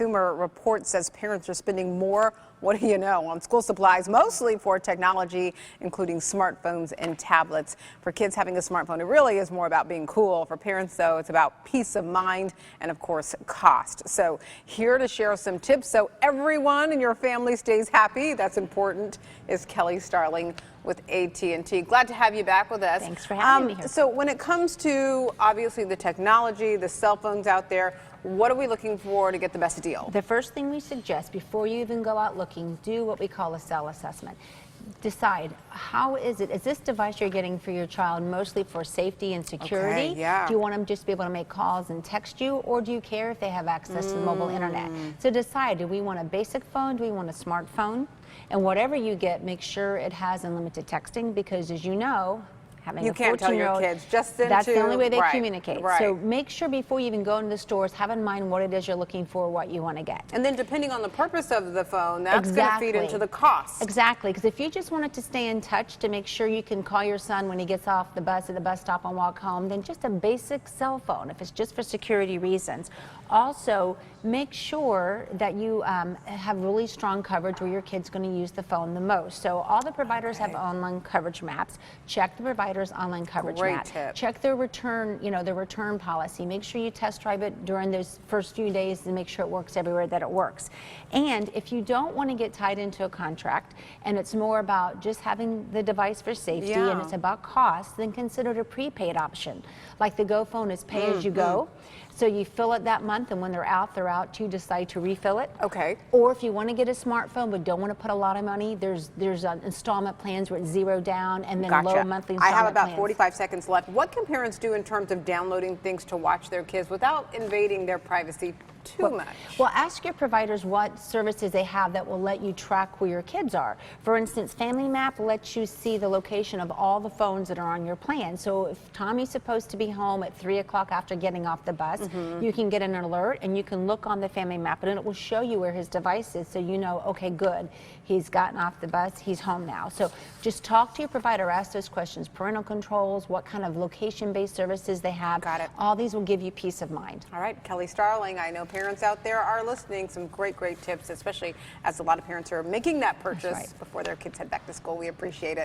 Consumer Report says parents are spending more, what do you know, on school supplies, mostly for technology, including smartphones and tablets. For kids, having a smartphone, it really is more about being cool. For parents, though, it's about peace of mind and, of course, cost. So here to share some tips so everyone in your family stays happy, that's important, is Kelly Starling with AT&T. Glad to have you back with us. Thanks for having me here. So when it comes to, obviously, the technology, the cell phones out there, what are we looking for to get the best deal? The first thing we suggest before you even go out looking, do what we call a cell assessment. Decide, how is this device you're getting for your child mostly for safety and security? Okay, yeah. Do you want them just to be able to make calls and text you, or do you care if they have access to the mobile internet? So decide, do we want a basic phone, do we want a smartphone? And whatever you get, make sure it has unlimited texting, because as you know, having you a 14-year-old, can't tell your kids just that's the only way they right, communicate. Right. So make sure before you even go into the stores, have in mind what it is you're looking for, what you want to get. And then depending on the purpose of the phone, that's going to Exactly. feed into the cost. Exactly, because if you just wanted to stay in touch to make sure you can call your son when he gets off the bus at the bus stop and walk home, then just a basic cell phone, if it's just for security reasons. Also, make sure that you have really strong coverage where your kid's going to use the phone the most. So all the providers have online coverage maps. Check the provider's online coverage map. Tip. Check their return, their return policy. Make sure you test drive it during those first few days to make sure it works everywhere that it works. And if you don't want to get tied into a contract and it's more about just having the device for safety and it's about cost, then consider a prepaid option. Like the Go phone is pay as you go. So you fill it that month, and when they're out, you decide to refill it. Okay. Or if you want to get a smartphone but don't want to put a lot of money, there's installment plans where it's zero down and then low monthly installment I have about plans. 45 seconds left. What can parents do in terms of downloading things to watch their kids without invading their privacy too much? Well, ask your providers what services they have that will let you track where your kids are. For instance, Family Map lets you see the location of all the phones that are on your plan. So if Tommy's supposed to be home at 3 o'clock after getting off the bus, you can get an alert and you can look on the Family Map and it will show you where his device is, so you know, okay, good, he's gotten off the bus, he's home now. So just talk to your provider, ask those questions, parental controls, what kind of location-based services they have. Got it. All these will give you peace of mind. All right, Kelly Starling, I know parents out there are listening. Some great tips, especially as a lot of parents are making that purchase before their kids head back to school. We appreciate it.